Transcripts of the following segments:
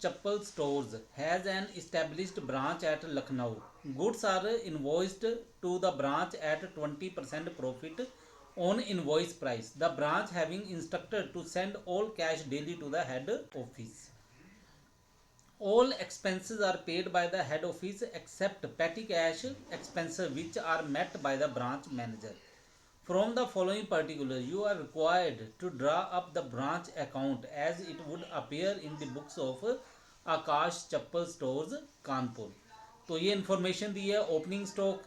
Chappal Stores has an established branch at Lucknow. Goods are invoiced to the branch at 20% profit on invoice price. The branch having instructed to send all cash daily to the head office. All expenses are paid by the head office except petty cash expenses which are met by the branch manager. From the following particulars, you are required to draw up the branch account as it would appear in the books of Akash Chappal stores Kanpur. तो ये information दी है opening stock,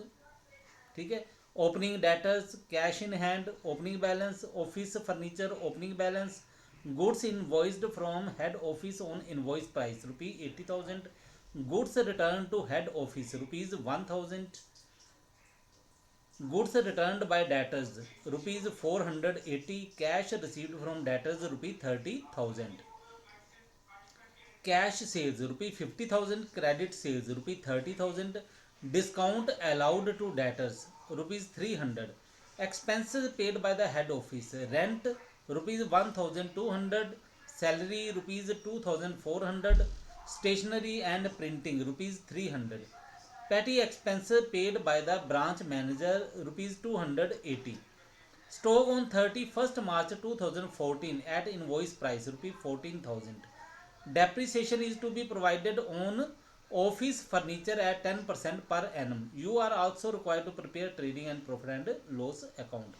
ठीक है, opening debtors, cash in hand, opening balance, office furniture opening balance, goods invoiced from head office on invoice price ₹80,000, goods return to head office ₹1,000, goods returned by debtors ₹480, cash received from debtors ₹30,000, cash sales ₹50,000, credit sales ₹30,000, discount allowed to debtors ₹300, expenses paid by the head office, rent ₹1,200, salary ₹2,400, stationery and printing ₹300, petty expenses paid by the branch manager ₹280, stock on 31st March 2014 at invoice price ₹14,000, depreciation is to be provided on office furniture at 10% per annum. You are also required to prepare trading and profit and loss account.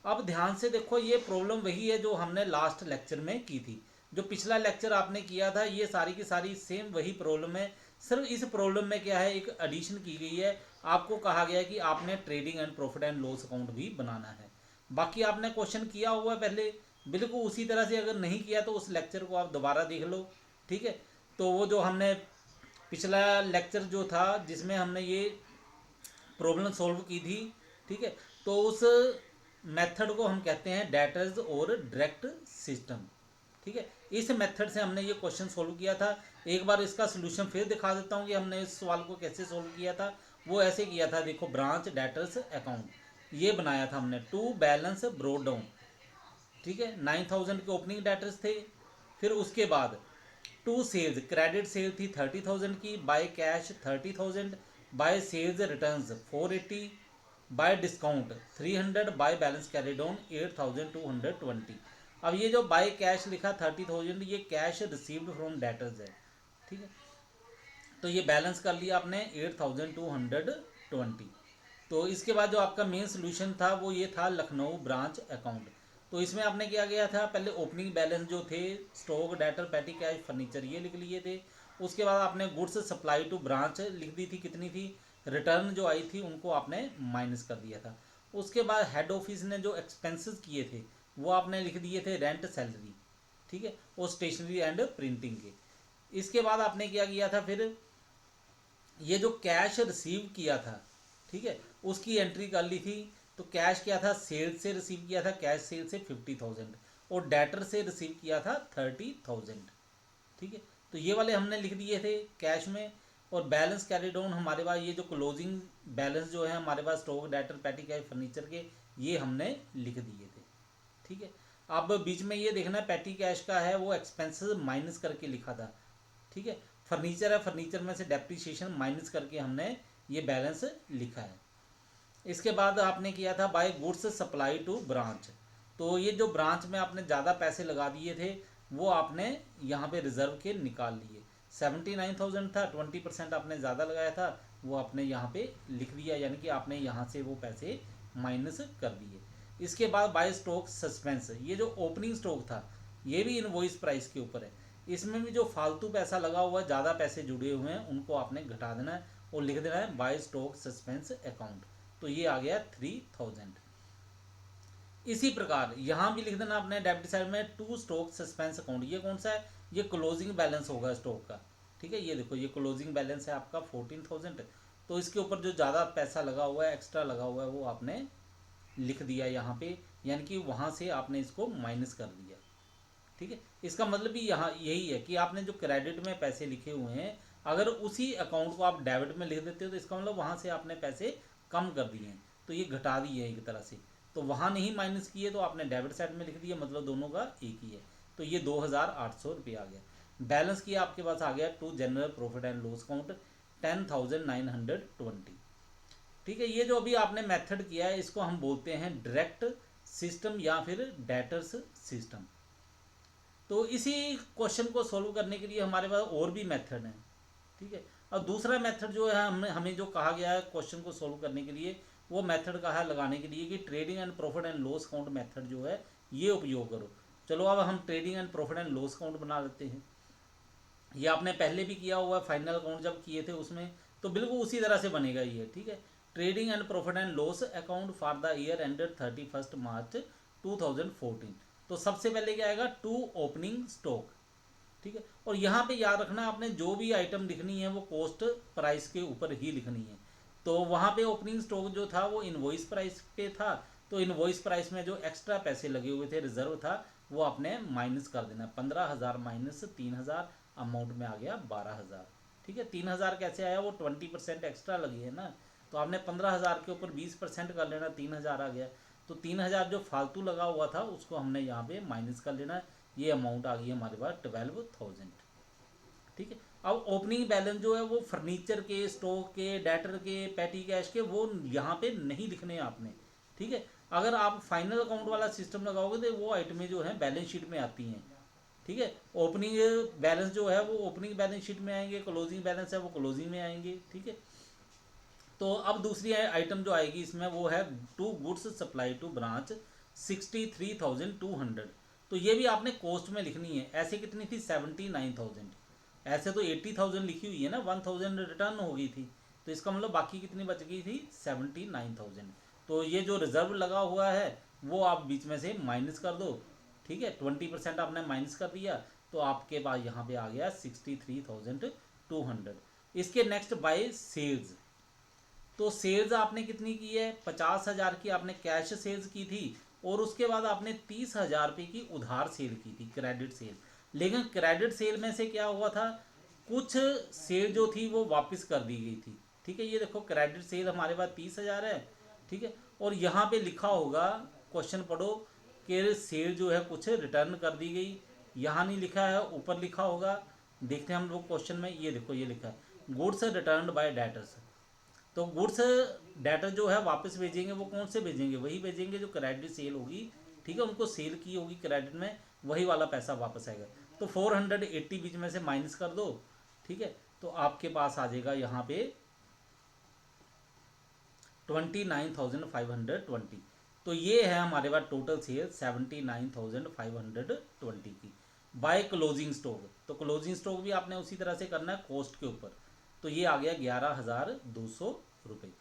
अब ध्यान से देखो, ये problem वही है जो हमने last lecture में की थी, जो पिछला लेक्चर आपने किया था, ये सारी की सारी सेम वही प्रॉब्लम है। सिर्फ इस प्रॉब्लम में क्या है, एक एडिशन की गई है, आपको कहा गया है कि आपने trading and profit and loss account भी बनाना है। बाकी आपने क्वेश्चन किया हुआ है पहले, बिल्कुल उसी तरह से, अगर नहीं किया तो उस लेक्चर को आप दोबारा देख लो, ठीक है। तो वो जो हमने पिछला लेक्चर जो था जिसमें हमने ये प्रॉब्लम सॉल्व की थी, ठीक है, तो उस मेथड को हम कहते हैं डेटर्स और डायरेक्ट सिस्टम, ठीक है। इस मेथड से हमने ये क्वेश्चन सॉल्व किया था। एक बार इसका सोल्यूशन फिर दिखा देता हूँ कि हमने इस सवाल को कैसे सॉल्व किया था। वो ऐसे किया था, देखो, ब्रांच डेटर्स अकाउंट ये बनाया था हमने, टू बैलेंस ब्रोड डाउन, ठीक है, 9,000 के ओपनिंग डेटर्स थे। फिर उसके बाद टू सेल्स, क्रेडिट सेल थी 30,000 की, by cash 30,000, by sales returns 480, by discount 300, by balance carried on 8,220। अब ये जो बाय कैश लिखा 30,000, ये कैश रिसीव्ड फ्रॉम डेटर्स है, ठीक है। तो ये बैलेंस कर लिया आपने 8,220। तो इसके बाद जो आपका मेन सोल्यूशन था वो ये था लखनऊ ब्रांच अकाउंट। तो इसमें आपने क्या किया था, पहले ओपनिंग बैलेंस जो थे, stock, debtor, petty cash, furniture, ये लिख लिए थे। उसके बाद आपने गुड्स सप्लाई टू ब्रांच लिख दी थी, कितनी थी, रिटर्न जो आई थी उनको आपने माइनस कर दिया था। उसके बाद हेड ऑफिस ने जो एक्सपेंसेस किए थे वो आपने लिख दिए थे, रेंट, सैलरी, ठीक है, और स्टेशनरी एंड प्रिंटिंग के। इसके बाद आपने क्या किया था, फिर ये जो कैश रिसीव किया था, ठीक है, उसकी एंट्री कर ली थी। तो कैश क्या था, सेल से रिसीव किया था, कैश सेल से 50,000, और डेटर से रिसीव किया था 30,000, ठीक है। तो ये वाले हमने लिख दिए थे कैश में। और बैलेंस कैरिड ऑन हमारे पास, ये जो क्लोजिंग बैलेंस जो है हमारे पास, stock, debtor, petty cash, furniture के, ये हमने लिख दिए थे, ठीक है। अब बीच में ये देखना, पैटी कैश का है वो एक्सपेंसेस माइनस करके लिखा था, ठीक है। फर्नीचर है, फर्नीचर में से डेप्रिसिएशन माइनस करके हमने ये बैलेंस लिखा है। इसके बाद आपने किया था by goods supply to branch. तो ये जो ब्रांच में आपने ज़्यादा पैसे लगा दिए थे वो आपने यहाँ पे रिजर्व के निकाल लिए। 79,000 था, 20% आपने ज़्यादा लगाया था, वो आपने यहाँ पे लिख दिया, यानी कि आपने यहाँ से वो पैसे माइनस कर दिए। इसके बाद बाय स्टॉक सस्पेंस, ये जो ओपनिंग स्टॉक था ये भी इनवॉइस प्राइस के ऊपर है, इसमें भी जो फालतू पैसा लगा हुआ है, ज़्यादा पैसे जुड़े हुए हैं, उनको आपने घटा देना है और लिख देना है बाय स्टॉक सस्पेंस अकाउंट। तो ये आ गया 3,000। इसी प्रकार यहाँ भी लिख देना आपने डेबिट साइड में टू स्टॉक सस्पेंस अकाउंट। ये कौन सा है, ये क्लोजिंग बैलेंस होगा स्टॉक का, ठीक है। ये देखो, ये क्लोजिंग बैलेंस है आपका 14,000। तो इसके ऊपर जो ज़्यादा पैसा लगा हुआ है, एक्स्ट्रा लगा हुआ है, वो आपने लिख दिया यहाँ पे, यानी कि वहाँ से आपने इसको माइनस कर दिया, ठीक है। इसका मतलब भी यहाँ यही है कि आपने जो क्रेडिट में पैसे लिखे हुए हैं, अगर उसी अकाउंट को आप डेबिट में लिख देते हो तो इसका मतलब वहाँ से आपने पैसे कम कर दिए हैं, तो ये घटा दिए है एक तरह से। तो वहाँ नहीं माइनस किए तो आपने डेबिट साइड में लिख दिया, मतलब दोनों का एक ही है। तो ये 2,800 रुपये आ गया। बैलेंस किया आपके पास आ गया to general profit and loss account 10,920। ठीक है, ये जो अभी आपने मेथड किया है इसको हम बोलते हैं डायरेक्ट सिस्टम या फिर डेटर्स सिस्टम। तो इसी क्वेश्चन को सॉल्व करने के लिए हमारे पास और भी मेथड हैं। ठीक है, और दूसरा मेथड जो है हमें जो कहा गया है क्वेश्चन को सॉल्व करने के लिए, वो मेथड कहा है लगाने के लिए कि trading and profit and loss account method जो है ये उपयोग करो। चलो अब हम trading and profit and loss account बना लेते हैं। ये आपने पहले भी किया हुआ है, फाइनल अकाउंट जब किए थे उसमें, तो बिल्कुल उसी तरह से बनेगा ये। ठीक है, trading and profit and loss account for the year ended 31 मार्च 2014। तो सबसे पहले क्या आएगा, टू ओपनिंग स्टॉक। ठीक है, और यहाँ पे याद रखना आपने जो भी आइटम लिखनी है वो कॉस्ट प्राइस के ऊपर ही लिखनी है। तो वहाँ पे ओपनिंग स्टॉक जो था वो इनवॉइस प्राइस पे था, तो इनवॉइस प्राइस में जो एक्स्ट्रा पैसे लगे हुए थे, रिजर्व था, वो आपने माइनस कर देना। 15,000 माइनस 3,000, अमाउंट में आ गया 12,000। ठीक है, 3,000 कैसे आया, वो 20% एक्स्ट्रा लगी है ना, तो आपने 15,000 के ऊपर 20% कर लेना, 3,000 आ गया। तो 3,000 जो फालतू लगा हुआ था उसको हमने यहाँ पे माइनस कर लेना। ये अमाउंट आ गई हमारे पास 12,000। ठीक है, अब ओपनिंग बैलेंस जो है वो फर्नीचर के, स्टॉक के, डेटर के, पेटी कैश के, वो यहाँ पे नहीं लिखने हैं आपने। ठीक है, अगर आप फाइनल अकाउंट वाला सिस्टम लगाओगे तो वो आइटमें जो है बैलेंस शीट में आती हैं। ठीक है, ओपनिंग बैलेंस जो है वो ओपनिंग बैलेंस शीट में आएंगे, क्लोजिंग बैलेंस है वो क्लोजिंग में आएंगे। ठीक है, तो अब दूसरी आइटम जो आएगी इसमें वो है to goods supply to branch 63,200। तो ये भी आपने कॉस्ट में लिखनी है। ऐसे कितनी थी, 79,000। ऐसे तो 80,000 लिखी हुई है ना, 1,000 रिटर्न हो गई थी, तो इसका मतलब बाकी कितनी बच गई थी, 79,000। तो ये जो रिजर्व लगा हुआ है वो आप बीच में से माइनस कर दो। ठीक है, 20% आपने माइनस कर दिया, तो आपके पास यहाँ पे आ गया 63,200। इसके नेक्स्ट बाय सेल्स। तो सेल्स आपने कितनी की है, 50,000 की आपने कैश सेल्स की थी, और उसके बाद आपने 30,000 रुपये की उधार सेल की थी, क्रेडिट सेल। लेकिन क्रेडिट सेल में से क्या हुआ था, कुछ सेल जो थी वो वापस कर दी गई थी। ठीक है, ये देखो क्रेडिट सेल हमारे पास 30,000 है। ठीक है, और यहाँ पे लिखा होगा, क्वेश्चन पढ़ो, कि सेल जो है कुछ रिटर्न कर दी गई। यहाँ नहीं लिखा है, ऊपर लिखा होगा, देखते हैं हम लोग क्वेश्चन में। ये देखो ये लिखा है गुड्स रिटर्न बाय डेटर्स। तो गुड्स डेटर जो है वापस भेजेंगे, वो कौन से भेजेंगे, वही भेजेंगे जो क्रेडिट सेल होगी। ठीक है, उनको सेल की होगी क्रेडिट में, वही वाला पैसा वापस आएगा। तो 480 बीच में से माइनस कर दो। ठीक है, तो आपके पास आ जाएगा यहाँ पे 29,520। तो ये है हमारे पास टोटल सेल 79,520 की बाय क्लोजिंग स्टॉक। तो क्लोजिंग स्टॉक भी आपने उसी तरह से करना है कॉस्ट के ऊपर। तो ये आ गया 11,200 रुपये।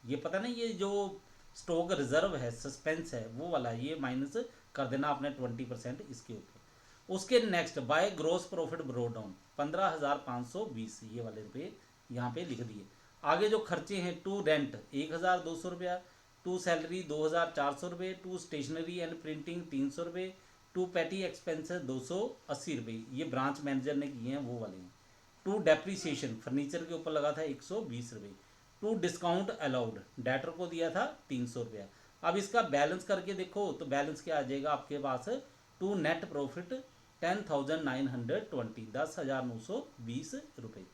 ये पता नहीं, ये जो स्टॉक रिजर्व है, सस्पेंस है, वो वाला, ये माइनस कर देना आपने 20% इसके ऊपर। उसके next by gross profit brought down 15,520, ये वाले रुपये यहाँ पे लिख दिए। आगे जो खर्चे हैं, टू रेंट 1,200 रुपया, टू सैलरी 2,400 रुपये, टू स्टेशनरी एंड प्रिंटिंग 300 रुपये, टू पैटी एक्सपेंसेस 280 रुपये, ये ब्रांच मैनेजर ने किए हैं, वो वाले हैं। टू डेप्रीसिएशन फर्नीचर के ऊपर लगा था 120 रुपये। टू डिस्काउंट अलाउड डेटर को दिया था 300 रुपया। अब इसका बैलेंस करके देखो तो बैलेंस क्या आ जाएगा आपके पास, टू नेट प्रॉफिट 10,920, 10,920 रुपये।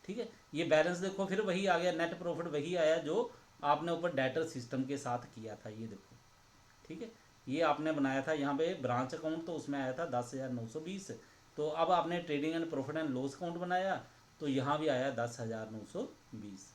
ठीक है, ये बैलेंस देखो फिर वही आ गया, नेट प्रॉफिट वही आया जो आपने ऊपर डेटर सिस्टम के साथ किया था, ये देखो। ठीक है, ये आपने बनाया था यहाँ पे ब्रांच अकाउंट, तो उसमें आया था 10,920। तो अब आपने trading and profit and loss account बनाया, तो यहाँ भी आया 10,920।